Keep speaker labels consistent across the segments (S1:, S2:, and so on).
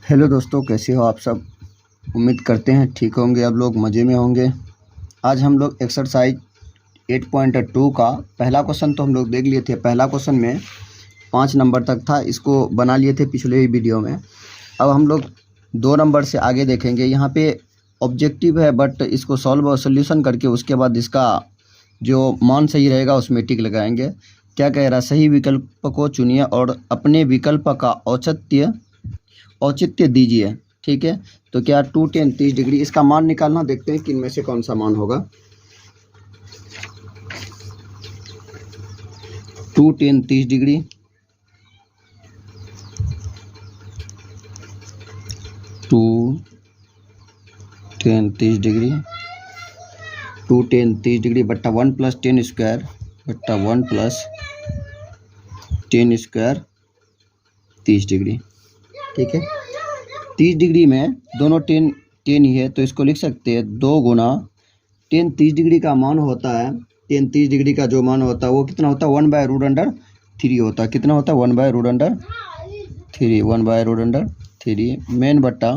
S1: Hello दोस्तों, कैसे हो आप सब। उम्मीद करते हैं ठीक होंगे, आप लोग मज़े में होंगे। आज हम लोग एक्सरसाइज 8.2 का पहला क्वेश्चन तो हम लोग देख लिए थे। पहला क्वेश्चन में 5 नंबर तक था, इसको बना लिए थे पिछले ही वीडियो में। अब हम लोग 2 नंबर से आगे देखेंगे। यहाँ पे ऑब्जेक्टिव है, बट इसको सॉल्व और सोल्यूशन करके उसके बाद इसका जो मान सही रहेगा उसमें टिक लगाएंगे। क्या कह रहा है, सही विकल्प को चुनिए और अपने विकल्प का औचित्य दीजिए। ठीक है, तो क्या 2 tan 30 डिग्री, इसका मान निकालना। देखते हैं कि इनमें से कौन सा मान होगा। 2 tan 30 degree, 2 tan 30 degree, 2 tan 30 degree बट्टा 1 + tan स्क्वायर बट्टा 1 + tan स्क्वायर 30 डिग्री। ठीक है, 30 डिग्री में दोनों टेन ही है, तो इसको लिख सकते हैं 2 गुना tan 30 डिग्री का मान होता है। tan 30 डिग्री का जो मान होता है वो कितना होता है, 1/√3 होता है। कितना होता है, 1/√3, 1/√3 मेन बट्टा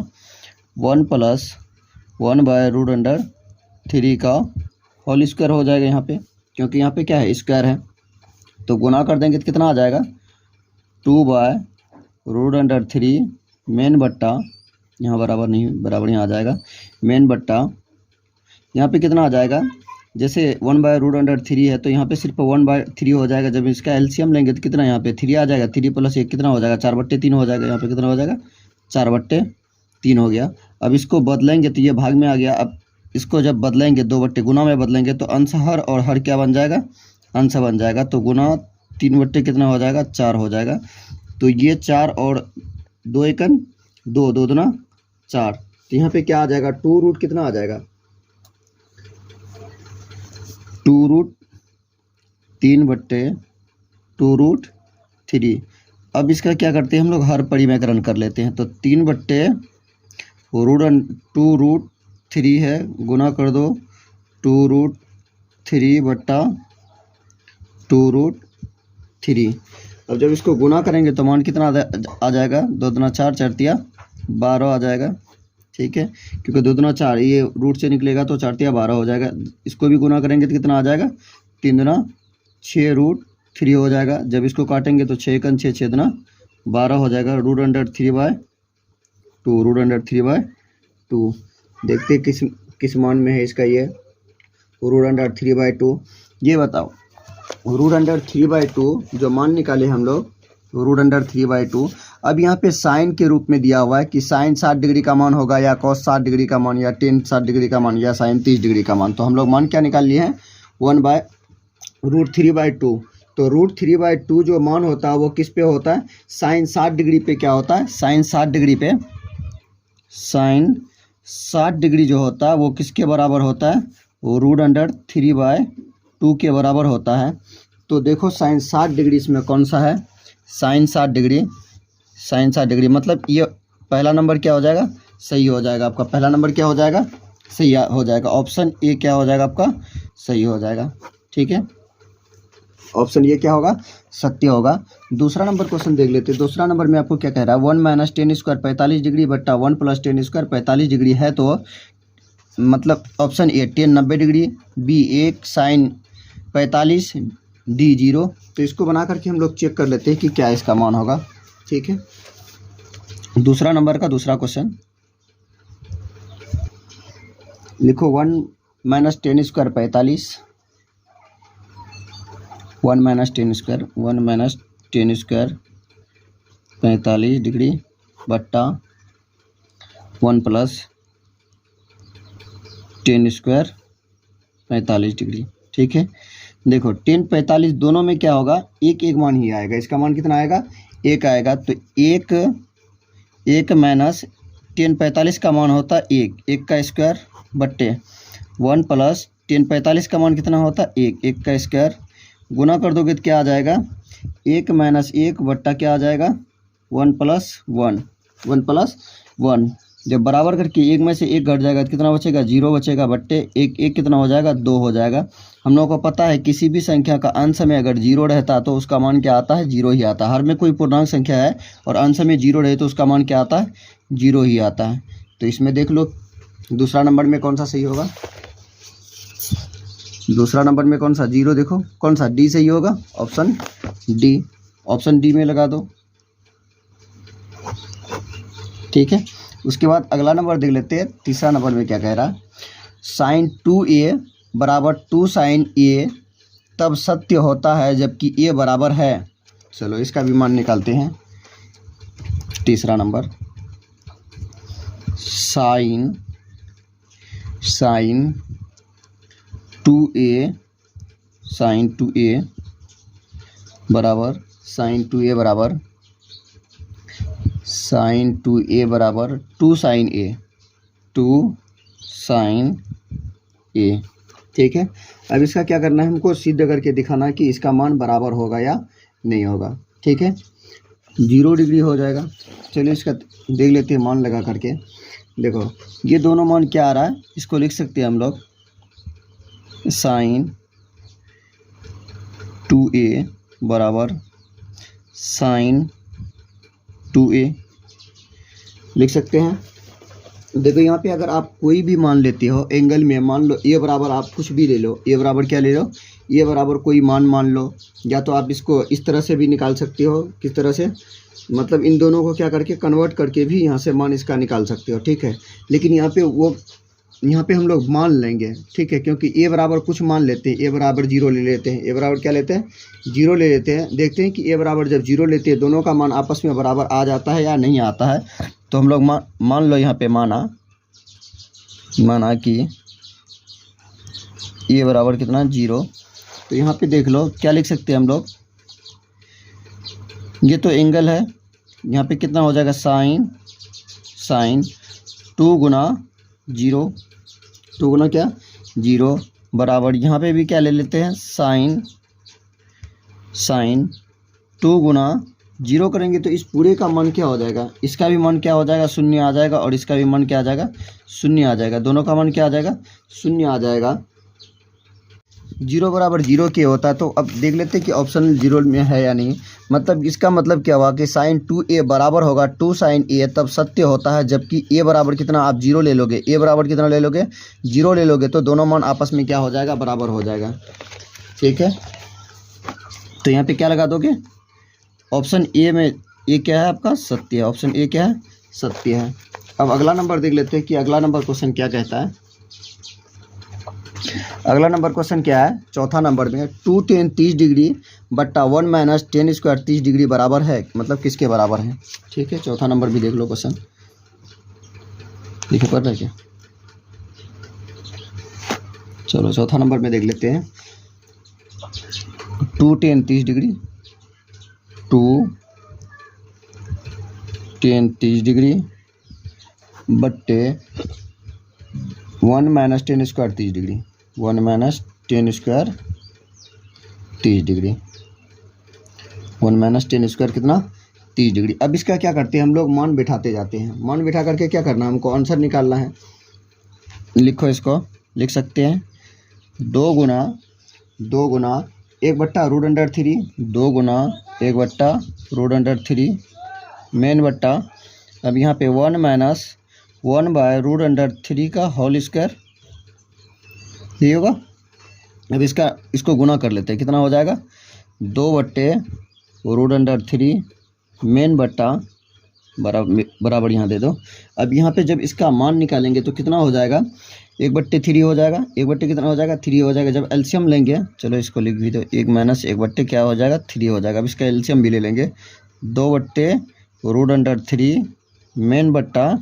S1: 1 + 1/√3 का होल स्क्वायर हो जाएगा यहाँ पे, क्योंकि यहाँ पे क्या है, स्क्वायर है। तो गुना कर देंगे तो कितना आ जाएगा, 2/√3 मेन बट्टा, यहाँ बराबर नहीं, बराबर यहाँ आ जाएगा, मेन बट्टा यहाँ पे कितना आ जाएगा। जैसे 1/√3 है तो यहाँ पे सिर्फ 1/3 हो जाएगा। जब इसका एलसीएम लेंगे तो कितना यहाँ पे 3 आ जाएगा। 3 + 1 कितना हो जाएगा, 4/3 हो जाएगा। यहाँ पे कितना हो जाएगा, 4/3 हो गया। अब इसको बदलेंगे तो ये भाग में आ गया। अब इसको जब बदलेंगे 2 गुना में बदलेंगे तो अंश हर और हर क्या बन जाएगा, अंश बन जाएगा। तो गुना 3 कितना हो जाएगा, 4 हो जाएगा। तो ये 4 और 2 एकन 2, 2 दूना 4। तो यहाँ पे क्या आ जाएगा, 2 कितना आ जाएगा, 2√3 अब इसका क्या करते हैं हम लोग, हर परिमेकरण कर लेते हैं। तो 3/2√3 है, गुना कर दो 2√3 बट्टा 2√3। अब जब इसको गुना करेंगे तो मान कितना आ जाएगा, 2 दूना 4, 4 तिया 12 आ जाएगा। ठीक है, क्योंकि 2 दूना 4, ये रूट से निकलेगा तो 4 तिया 12 हो जाएगा। इसको भी गुना करेंगे तो कितना आ जाएगा, 3 दूना 6√3 हो जाएगा। जब इसको काटेंगे तो 6 एकन 6, 6 दूना 12 हो जाएगा। √3/2 देखते हैं किस मान में है इसका ये √3/2। ये बताओ, √3/2 जो मान निकाले हम लोग, √3/2। अब यहाँ पे साइन के रूप में दिया हुआ है कि साइन 60 डिग्री का मान होगा, या कॉस 60 डिग्री का मान, या टेन 60 डिग्री का मान, या साइन 30 डिग्री का मान। तो हम लोग मान क्या निकाल लिए हैं, 1/√3/2। तो √3/2 जो मान होता है वो किस पे होता है, साइन 60 डिग्री पे। क्या होता है, साइन 60 डिग्री पे, साइन 60 डिग्री जो होता है वो किसके बराबर होता है, वो √3/2 के बराबर होता है। तो देखो साइन 60 डिग्री इसमें कौन सा है, साइन 60 डिग्री, साइन 60 डिग्री मतलब ये पहला नंबर क्या हो जाएगा, सही हो जाएगा आपका। पहला नंबर क्या हो जाएगा, सही हो जाएगा। ऑप्शन ए क्या हो जाएगा आपका, सही हो जाएगा। ठीक है, ऑप्शन ये क्या होगा, सत्य होगा। दूसरा नंबर क्वेश्चन देख लेते हैं। दूसरा नंबर में आपको क्या कह रहा है, 1 - tan स्क्वायर 45 डिग्री बट्टा 1 + tan स्क्वायर 45 डिग्री है। तो मतलब option A tan 90 degree, B 1 sin 45, D 0। तो इसको बना करके हम लोग चेक कर लेते हैं कि क्या इसका मान होगा। ठीक है, दूसरा नंबर का दूसरा क्वेश्चन लिखो, 1 - tan square 45, 1 - tan square 45 degree बट्टा 1 + tan स्क्वायर 45 डिग्री। ठीक है, देखो tan 45 दोनों में क्या होगा, एक एक मान ही आएगा। इसका मान कितना आएगा, 1 आएगा। तो 1 tan 45 का मान होता है 1 का स्क्वायर बट्टे 1 + tan 45 का मान कितना होता है 1 का स्क्वायर। गुना कर दोगे तो क्या आ जाएगा, 1 - 1 बट्टा क्या आ जाएगा, 1 + 1, जब बराबर करके एक में से एक घट जाएगा तो कितना बचेगा, 0 बचेगा, बट्टे एक, एक कितना हो जाएगा, 2 हो जाएगा। हम लोगों को पता है किसी भी संख्या का अंश में अगर 0 रहता तो उसका मान क्या आता है, 0 ही आता है। हर में कोई पूर्णांक संख्या है और अंश में 0 रहे तो उसका मान क्या आता है, 0 ही आता है। तो इसमें देख लो दूसरा नंबर में कौन सा सही होगा, दूसरा नंबर में कौन सा, 0, देखो कौन सा, डी सही होगा, ऑप्शन डी, ऑप्शन डी में लगा दो। ठीक है, उसके बाद अगला नंबर देख लेते हैं। तीसरा नंबर में क्या कह रहा है, साइन 2a बराबर 2 साइन a तब सत्य होता है जबकि a बराबर है। चलो इसका भी मान निकालते हैं। तीसरा नंबर, साइन 2a बराबर साइन 2a बराबर 2 साइन a। ठीक है, अब इसका क्या करना है, हमको सिद्ध करके दिखाना है कि इसका मान बराबर होगा या नहीं होगा। ठीक है, 0 डिग्री हो जाएगा। चलिए इसका देख लेते हैं मान लगा करके। देखो ये दोनों मान क्या आ रहा है, इसको लिख सकते हैं हम लोग, साइन 2a बराबर साइन 2a लिख सकते हैं। देखो यहाँ पे अगर आप कोई भी मान लेते हो एंगल में, मान लो a बराबर, आप कुछ भी ले लो, a बराबर क्या ले लो, a बराबर कोई मान लो, या तो आप इसको इस तरह से भी निकाल सकते हो। किस तरह से, मतलब इन दोनों को क्या करके कन्वर्ट करके भी यहाँ से मान इसका निकाल सकते हो। ठीक है, लेकिन यहाँ पे हम लोग मान लेंगे। ठीक है, क्योंकि a बराबर कुछ मान लेते हैं, a बराबर 0 ले लेते हैं, a बराबर क्या लेते हैं, 0 ले लेते हैं। देखते हैं कि a बराबर जब 0 लेते हैं दोनों का मान आपस में बराबर आ जाता है या नहीं आता है। तो हम लोग मान लो यहाँ पे माना कि a बराबर कितना, 0। तो यहाँ पे देख लो क्या लिख सकते हैं हम लोग, ये तो एंगल है, यहाँ पे कितना हो जाएगा, साइन 2 गुना 0, 2 गुना क्या, 0 बराबर, यहाँ पे भी क्या ले लेते हैं, साइन 2 गुना 0 करेंगे तो इस पूरे का मान क्या हो जाएगा, इसका भी मान क्या हो जाएगा, 0 आ जाएगा, और इसका भी मान क्या आ जाएगा, 0 आ जाएगा। दोनों का मान क्या आ जाएगा, 0 आ जाएगा। 0 बराबर 0 के होता है। तो अब देख लेते हैं कि ऑप्शन 0 में है या नहीं। मतलब इसका मतलब क्या हुआ कि साइन 2a बराबर होगा 2 साइन a तब सत्य होता है जबकि a बराबर कितना, आप 0 ले लोगे, a बराबर कितना ले लोगे, 0 ले लोगे, तो दोनों मान आपस में क्या हो जाएगा, बराबर हो जाएगा। ठीक है, तो यहाँ पे क्या लगा दोगे, ऑप्शन ए में, ये क्या है आपका, सत्य है। ऑप्शन ए क्या है, सत्य है। अब अगला नंबर देख लेते हैं कि अगला नंबर क्वेश्चन क्या कहता है। अगला नंबर क्वेश्चन क्या है, चौथा नंबर में 2 tan 30 डिग्री बट्टा 1 माइनस tan स्क्वायर 30 डिग्री बराबर है, मतलब किसके बराबर है। ठीक है, चौथा नंबर भी देख लो क्वेश्चन, लिखे पढ़ रहे क्या, चलो चौथा नंबर में देख लेते हैं। 2 tan 30 डिग्री, 2 tan 30 डिग्री बट्टे 1 minus tan square 30 degree, 1 minus tan square 30 degree, 1 minus tan square कितना, 30 डिग्री। अब इसका क्या करते हैं हम लोग, मान बिठाते जाते हैं। मान बिठा करके क्या करना है, हमको आंसर निकालना है। लिखो, इसको लिख सकते हैं 2 गुना 1/√3, 2 गुना 1/√3 मेन बट्टा, अब यहाँ पे 1 माइनस 1/√3 का होल स्क्वायर, ये होगा। अब इसको गुना कर लेते हैं, कितना हो जाएगा, 2/√3 मेन बट्टा बराबर यहाँ दे दो। अब यहाँ पे जब इसका मान निकालेंगे तो कितना हो जाएगा, 1/3 हो जाएगा, 1/, कितना हो जाएगा, 3 हो जाएगा। जब एलसीएम लेंगे, चलो इसको लिख भी दो, 1 माइनस 1/, क्या हो जाएगा, 3 हो जाएगा। अब इसका एलसीएम भी ले लेंगे, 2/√3 मेन बट्टा,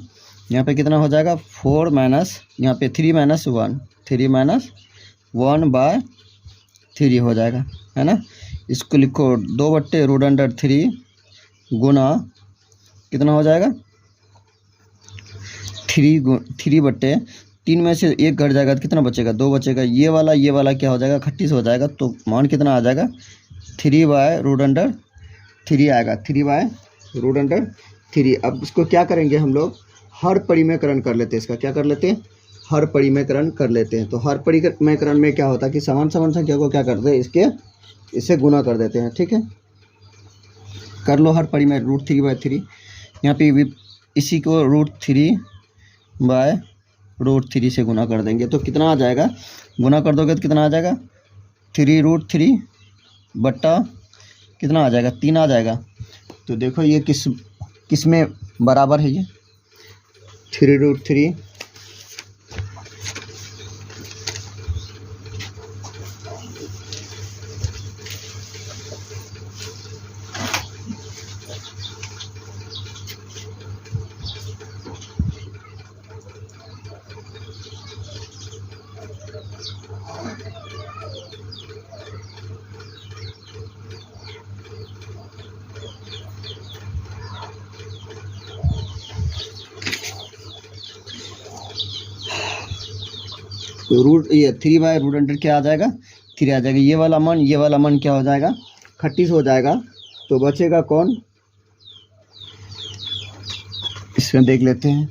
S1: यहाँ पे कितना हो जाएगा, 4 माइनस, यहाँ पे 3 माइनस 1, 3 माइनस 1/3 हो जाएगा, है ना। इसको लिखो 2/√3 गुना कितना हो जाएगा, 3/3 में से 1 घट जाएगा तो कितना बचेगा, 2 बचेगा। ये वाला क्या हो जाएगा, 38 हो जाएगा। तो मान कितना आ जाएगा, 3/√3 आएगा, 3/√3। अब इसको क्या करेंगे हम लोग, हर परिमेयकरण कर लेते हैं इसका। क्या कर लेते हैं? हर परिमेयकरण कर लेते हैं। तो हर परिमेयकरण में क्या होता है कि समान समान संख्या को क्या करते हैं, इससे गुना कर देते हैं। ठीक है, कर लो हर परिमेय √3/3। यहाँ पे इसी को √3/√3 से गुना कर देंगे तो कितना आ जाएगा? गुना कर दोगे तो कितना आ जाएगा? 3√3 बट्टा कितना आ जाएगा? 3 आ जाएगा। तो देखो ये किस में बराबर है? ये 3√3 ये 3/√अंडर क्या आ जाएगा? 3 आ जाएगा। ये वाला मान क्या हो जाएगा? 38 हो जाएगा। तो बचेगा कौन? इसमें देख लेते हैं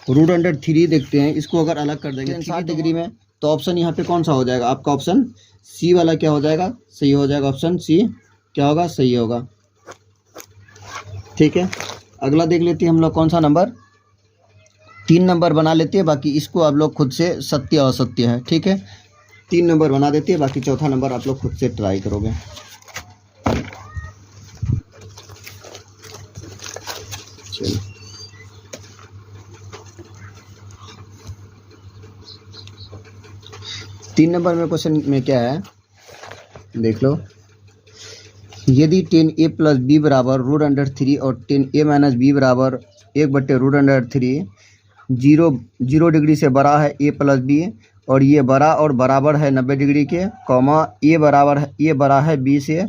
S1: √3 देखते हैं। इसको अगर अलग कर देंगे 60 डिग्री में तो ऑप्शन यहाँ पे कौन सा हो जाएगा? आपका ऑप्शन सी वाला क्या हो जाएगा? सही हो जाएगा। ऑप्शन सी क्या होगा? सही होगा। ठीक है, अगला देख लेते हैं हम लोग कौन सा नंबर? 3 नंबर बना लेते हैं, बाकी इसको आप लोग खुद से सत्य असत्य है। ठीक है, 3 नंबर बना देते हैं, बाकी चौथा नंबर आप लोग खुद से ट्राई करोगे। चलो 3 नंबर में क्वेश्चन में क्या है देख लो। यदि 10a + b बराबर √3 और 10a - b बराबर 1/√3 0 डिग्री से बड़ा है a + b और ये बड़ा और बराबर है 90 डिग्री के, कॉमा a बड़ा है b से,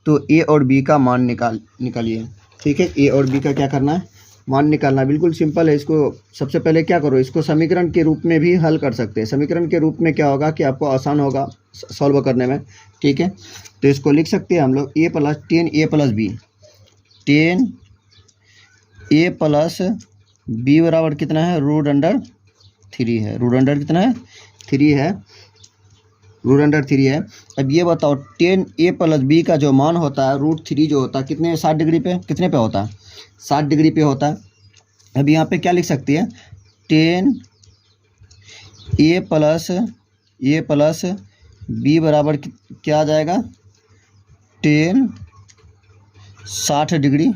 S1: तो a और b का मान निकालिए। ठीक है, a और b का क्या करना है? मान निकालना। बिल्कुल सिंपल है। इसको सबसे पहले क्या करो, इसको समीकरण के रूप में भी हल कर सकते हैं। समीकरण के रूप में क्या होगा कि आपको आसान होगा सॉल्व करने में। ठीक है, तो इसको लिख सकते हैं हम लोग a + 10a + b, 10a + b बराबर कितना है? √3 है। √3 कितना है? 3 है। √3 है। अब ये बताओ 10a + b का जो मान होता है √3 जो होता है कितने 60 डिग्री पे कितने पे होता है? 60 डिग्री पे होता है। अब यहाँ पे क्या लिख सकती है? 10a + b बराबर क्या आ जाएगा? 10 60 डिग्री।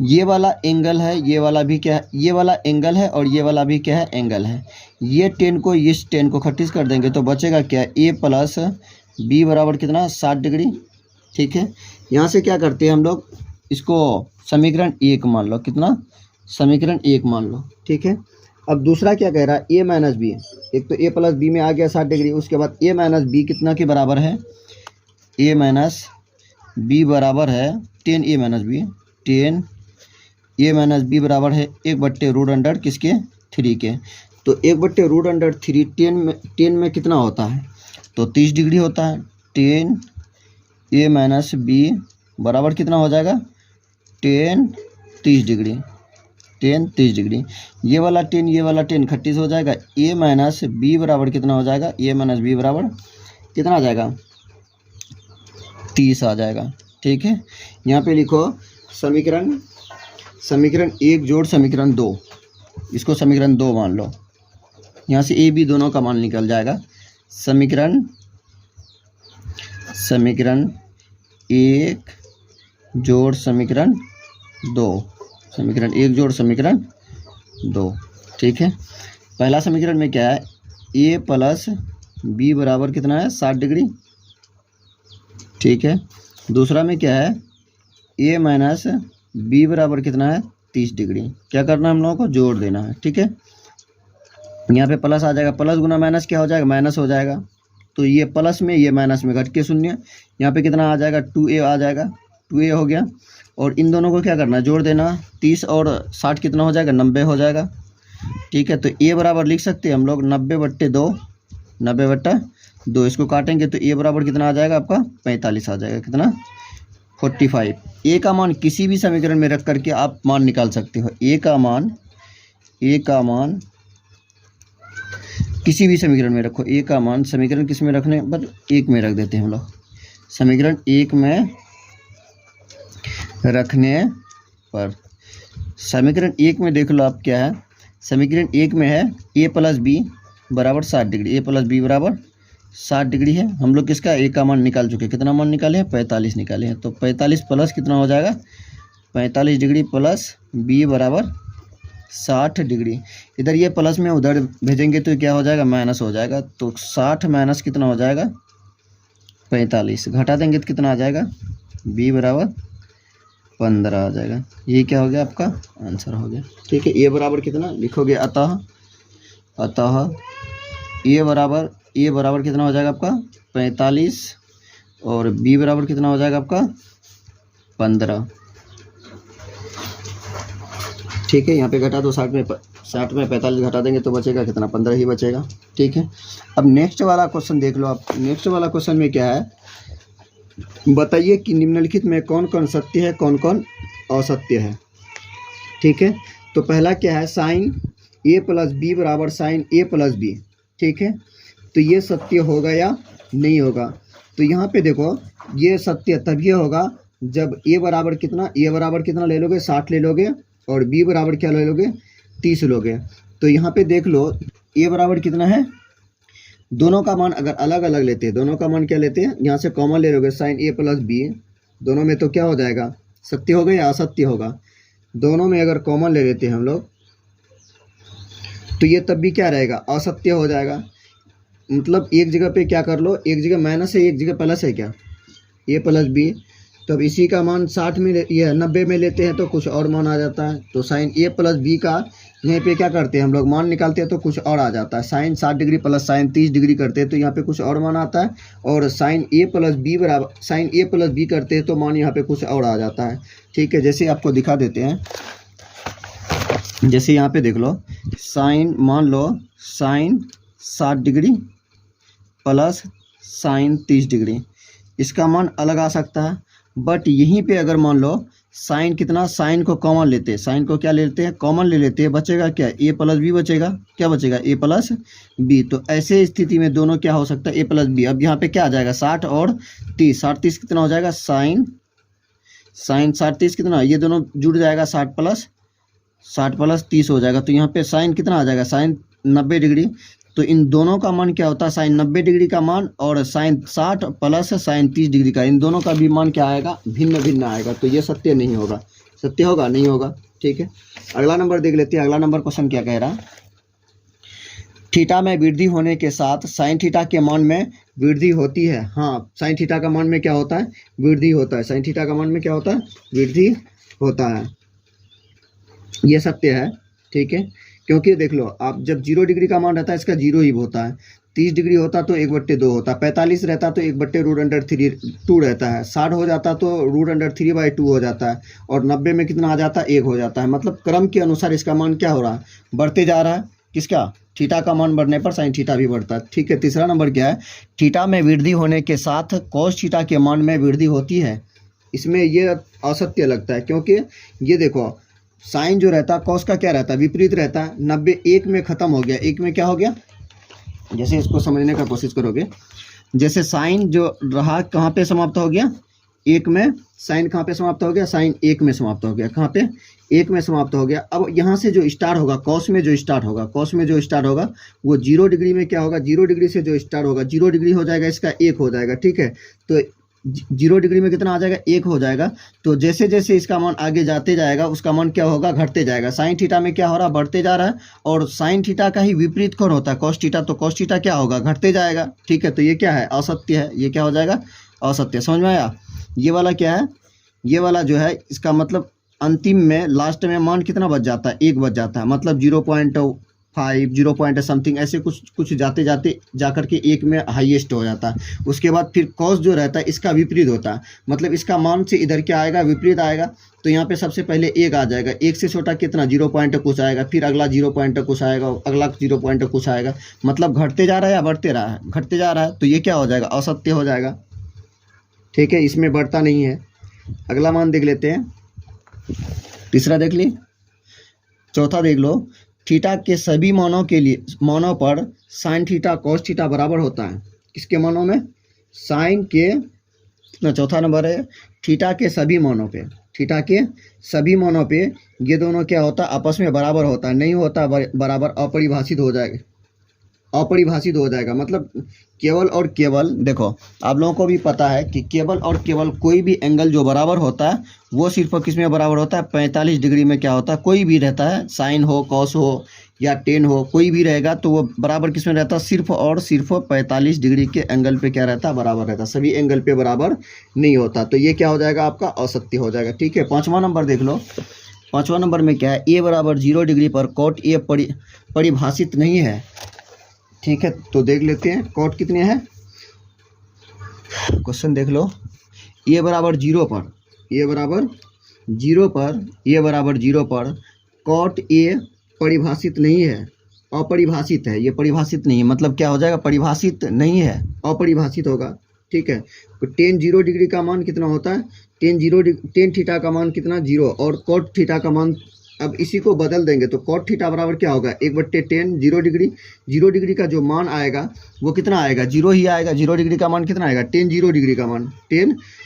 S1: ये वाला एंगल है, ये वाला भी क्या है? ये वाला एंगल है और ये वाला भी क्या है? एंगल है। ये 10 को इस 10 को 38 कर देंगे तो बचेगा क्या? a + b बराबर कितना? 60 डिग्री। ठीक है, यहाँ से क्या करते हैं हम लोग? इसको समीकरण 1 मान लो। कितना? समीकरण 1 मान लो। ठीक है, अब दूसरा क्या कह रहा है? a - b। एक तो a + b में आ गया 60 डिग्री, उसके बाद a - b कितना के बराबर है? a - b बराबर है 10a - b, 10a - b बराबर है 1/√अंडर किसके? 3 के। तो 1/√3 10 में कितना होता है? तो 30 डिग्री होता है। 10a - b बराबर कितना हो जाएगा? 10 30 डिग्री। 10 30 डिग्री। ये वाला 10 38 हो जाएगा। a - b बराबर कितना हो जाएगा? a - b बराबर कितना आ जाएगा? 30 आ जाएगा। ठीक है, यहाँ पे लिखो समीकरण 1 जोड़ समीकरण 2। इसको समीकरण 2 मान लो। यहाँ से a b दोनों का मान निकल जाएगा। समीकरण 1 जोड़ समीकरण 2। समीकरण 1 जोड़ समीकरण 2। ठीक है, पहला समीकरण में क्या है? a + b बराबर कितना है? 60 डिग्री। ठीक है, दूसरा में क्या है? a - b बराबर कितना है? 30 डिग्री। क्या करना है हम लोगों को? जोड़ देना है। ठीक है, यहाँ पे प्लस आ जाएगा, प्लस गुना माइनस क्या हो जाएगा? माइनस हो जाएगा। तो ये प्लस में ये माइनस में घट के शून्य। यहाँ पे कितना आ जाएगा? 2a आ जाएगा। 2a हो गया। और इन दोनों को क्या करना है? जोड़ देना। 30 और 60 कितना हो जाएगा? 90 हो जाएगा। ठीक है, तो a बराबर लिख सकते हैं हम लोग 90/2। 90/2 इसको काटेंगे तो a बराबर कितना आ जाएगा आपका? 45 आ जाएगा। कितना? 45। a का मान किसी भी समीकरण में रख करके आप मान निकाल सकते हो। a का मान ए का मान किसी भी समीकरण में रखो, ए का मान समीकरण किस में रखने पर 1 में रख देते हैं हम लोग, समीकरण 1 में रखने पर समीकरण 1 में देख लो आप क्या है, समीकरण 1 में है ए प्लस बी बराबर 60 डिग्री, ए प्लस बी बराबर 60 डिग्री है। हम लोग किसका ए का मान निकाल चुके हैं, कितना मान निकाले हैं 45 निकाले हैं, तो 45 प्लस कितना हो जाएगा 45 डिग्री प्लस बी बराबर 60 डिग्री। इधर ये प्लस में उधर भेजेंगे तो क्या हो जाएगा माइनस हो जाएगा, तो 60 माइनस कितना हो जाएगा 45, घटा देंगे तो कितना आ जाएगा बी बराबर 15 आ जाएगा। ये क्या हो गया आपका आंसर हो गया। ठीक है, ए बराबर कितना लिखोगे, अतः ए बराबर कितना हो जाएगा आपका 45 और बी बराबर कितना हो जाएगा आपका 15। ठीक है, यहाँ पे घटा दो 60 में 45 घटा देंगे तो बचेगा कितना 15 ही बचेगा। ठीक है, अब नेक्स्ट वाला क्वेश्चन देख लो आप। नेक्स्ट वाला क्वेश्चन में क्या है, बताइए कि निम्नलिखित में कौन कौन सत्य है कौन कौन असत्य है। ठीक है, तो पहला क्या है साइन ए प्लस बी बराबर साइन ए प्लस बी। ठीक है, तो ये सत्य होगा या नहीं होगा, तो यहाँ पे देखो ये सत्य तभी होगा जब ए बराबर कितना ले लोगे 60 ले लोगे और बी बराबर क्या ले लोगे 30 लोगे। तो यहाँ पे देख लो ए बराबर कितना है, दोनों का मान अगर अलग अलग लेते हैं, दोनों का मान क्या लेते हैं, यहाँ से कॉमन ले लोगे साइन ए प्लस बी, दोनों में तो क्या हो जाएगा सत्य होगा या असत्य होगा। दोनों में अगर कॉमन ले लेते हैं हम लोग तो ये तब भी क्या रहेगा असत्य हो जाएगा। मतलब एक जगह पे क्या कर लो, एक जगह माइनस है एक जगह प्लस है क्या ए प्लस बी, तब इसी का मान 60 में ये 90 में लेते हैं तो कुछ और मान आ जाता है। तो साइन ए प्लस बी का यहाँ पे क्या करते हैं हम लोग मान निकालते हैं तो कुछ और आ जाता है। Sine 60 degree plus sine 30 degree करते हैं तो यहाँ पे कुछ और मान आता है, और साइन ए प्लस बी बराबर साइन ए प्लस बी करते हैं तो मान यहाँ पे कुछ और आ जाता है। ठीक है, जैसे आपको दिखा देते हैं, जैसे यहाँ पे देख लो साइन मान लो sine 60 degree plus sine 30 degree, इसका मान अलग आ सकता है। बट यहीं पे अगर मान लो साइन कितना, साइन को कॉमन लेते हैं, साइन को क्या लेते हैं कॉमन ले लेते हैं, बचेगा क्या ए प्लस बी बचेगा, क्या बचेगा ए प्लस बी। तो ऐसे स्थिति में दोनों क्या हो सकता है ए प्लस बी। अब यहाँ पे क्या आ जाएगा 60 और 30, 60 30 कितना हो जाएगा साइन 60 30 कितना, ये दोनों जुड़ जाएगा 60 प्लस 30 हो जाएगा। तो यहाँ पे साइन कितना आ जाएगा साइन 90 डिग्री। तो इन दोनों का मान क्या होता है साइन 90 डिग्री का मान और साइन 60 प्लस साइन 30 डिग्री का, इन दोनों का भी मान क्या आएगा भिन्न भिन्न आएगा। तो ये सत्य नहीं होगा, सत्य होगा नहीं होगा। ठीक है, अगला नंबर देख लेते हैं। अगला नंबर क्वेश्चन क्या कह रहा, थीटा में वृद्धि होने के साथ साइन थीटा के मान में वृद्धि होती है। हाँ, साइन थीटा का मान में क्या होता है वृद्धि होता है, साइन थीटा का मान में क्या होता है वृद्धि होता है, ये सत्य है। ठीक है, क्योंकि देख लो आप जब 0 डिग्री का मान रहता है इसका 0 ही होता है, 30 डिग्री होता तो 1/2 होता, 45 रहता तो 1/√3 रहता है, 60 हो जाता तो √3/2 हो जाता है, और 90 में कितना आ जाता है 1 हो जाता है। मतलब क्रम के अनुसार इसका मान क्या हो रहा है बढ़ते जा रहा है। किसका थीटा का मान बढ़ने पर साइन थीटा भी बढ़ता है। ठीक है, तीसरा नंबर क्या है, थीटा में वृद्धि होने के साथ कॉस थीटा के मान में वृद्धि होती है। इसमें ये असत्य लगता है, क्योंकि ये देखो साइन जो रहता है कॉस का क्या रहता है विपरीत रहता है। 90 1 में ख़त्म हो गया, 1 में क्या हो गया, जैसे इसको समझने का कोशिश करोगे, जैसे साइन जो रहा कहाँ पे समाप्त हो गया 1 में, साइन कहाँ पे समाप्त हो गया साइन 1 में समाप्त हो गया, कहाँ पे 1 में समाप्त हो गया। अब यहाँ से जो स्टार्ट होगा कॉस में जो स्टार्ट होगा वो 0 डिग्री में क्या होगा, 0 डिग्री से जो स्टार्ट होगा 0 डिग्री हो जाएगा, इसका 1 हो जाएगा। ठीक है, तो 0 डिग्री में कितना आ जाएगा 1 हो जाएगा। तो जैसे जैसे इसका मान आगे जाते जाएगा उसका मान क्या होगा घटते जाएगा। साइन थीटा में क्या हो रहा है बढ़ते जा रहा है, और साइन थीटा का ही विपरीत कौन होता है कॉस थीटा, तो कॉस थीटा क्या होगा घटते जाएगा। ठीक है, तो ये क्या है असत्य है, ये क्या हो जाएगा असत्य। समझ में आया। ये वाला क्या है, ये वाला जो है इसका मतलब अंतिम में लास्ट में मान कितना बच जाता है 1 बच जाता है, मतलब 0.5 0 पॉइंट समथिंग ऐसे कुछ जाते जाते जाकर के 1 में हाईएस्ट हो जाता है। उसके बाद फिर कॉस जो रहता है इसका विपरीत होता है, मतलब इसका मान से इधर क्या आएगा विपरीत आएगा। तो यहाँ पे सबसे पहले 1 आ जाएगा, 1 से छोटा कितना 0 पॉइंट कुछ आएगा, फिर अगला 0 पॉइंट कुछ आएगा, अगला 0 पॉइंट कुछ आएगा, मतलब घटते जा रहा है या बढ़ते रहा है घटते जा रहा है। तो ये क्या हो जाएगा असत्य हो जाएगा। ठीक है, इसमें बढ़ता नहीं है। अगला मान देख लेते हैं, तीसरा देख ली, चौथा देख लो। थीटा के सभी मानों पर साइन थीटा कॉस थीटा बराबर होता है। किसके मानों में? साइन के चौथा नंबर है थीटा के सभी मानों पे, थीटा के सभी मानों पे ये दोनों क्या होता है? आपस में बराबर होता है। नहीं होता बराबर, अपरिभाषित हो जाएगा, अपरिभाषित हो जाएगा। मतलब केवल और केवल, देखो आप लोगों को भी पता है कि केवल और केवल कोई भी एंगल जो बराबर होता है वो सिर्फ किस में बराबर होता है? 45 डिग्री में क्या होता है? कोई भी रहता है, साइन हो, कॉस हो या टेन हो, कोई भी रहेगा तो वो बराबर किस में रहता है? सिर्फ और सिर्फ 45 डिग्री के एंगल पे क्या रहता है? बराबर रहता है। सभी एंगल पे बराबर नहीं होता। तो ये क्या हो जाएगा? आपका असत्य हो जाएगा। ठीक है, 5वां नंबर देख लो। 5वां नंबर में क्या है? ए बराबर 0 डिग्री पर कॉट ए परिभाषित नहीं है। ठीक है, तो देख लेते हैं कॉट कितने हैं। क्वेश्चन देख लो। ए बराबर 0 पर, ए बराबर 0 पर, ए बराबर 0 पर कॉट ए परिभाषित नहीं है, अपरिभाषित है। ये परिभाषित नहीं है, मतलब क्या हो जाएगा? परिभाषित नहीं है, अपरिभाषित होगा। ठीक है, तो टेन 0 डिग्री का मान कितना होता है? टेन थीटा का मान कितना? 0। और कॉट थीटा का मान, अब इसी को बदल देंगे तो कॉट थीटा बराबर क्या होगा? 1/10 0 डिग्री। 0 डिग्री का जो मान आएगा वो कितना आएगा? 0 ही आएगा। 0 डिग्री का मान कितना आएगा? 0 डिग्री का मान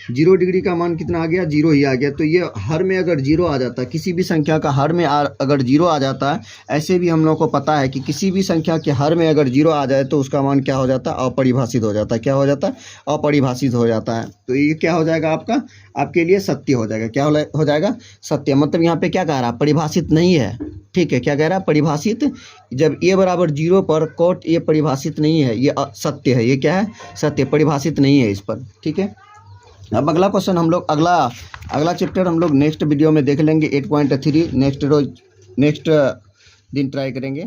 S1: 0 डिग्री का मान कितना आ गया? 0 ही आ गया। तो ये हर में अगर 0 आ जाता है, किसी भी संख्या का हर में अगर 0 आ जाता है, ऐसे भी हम लोग को पता है कि किसी भी संख्या के हर में अगर 0 आ जाए तो उसका मान क्या हो जाता है? अपरिभाषित हो जाता है। क्या हो जाता है? अपरिभाषित हो जाता है। तो ये क्या हो जाएगा? आपका, आपके लिए सत्य हो जाएगा। क्या हो जाएगा? सत्य। मतलब यहाँ पे क्या कह रहा है? परिभाषित नहीं है। ठीक है, क्या कह रहा है? परिभाषित। जब ए बराबर 0 पर कॉट ए परिभाषित नहीं है, ये सत्य है। ये क्या है? सत्य, परिभाषित नहीं है इस पर। ठीक है, अब अगला क्वेश्चन हम लोग अगला चैप्टर हम लोग नेक्स्ट वीडियो में देख लेंगे। 8.3 नेक्स्ट दिन ट्राई करेंगे।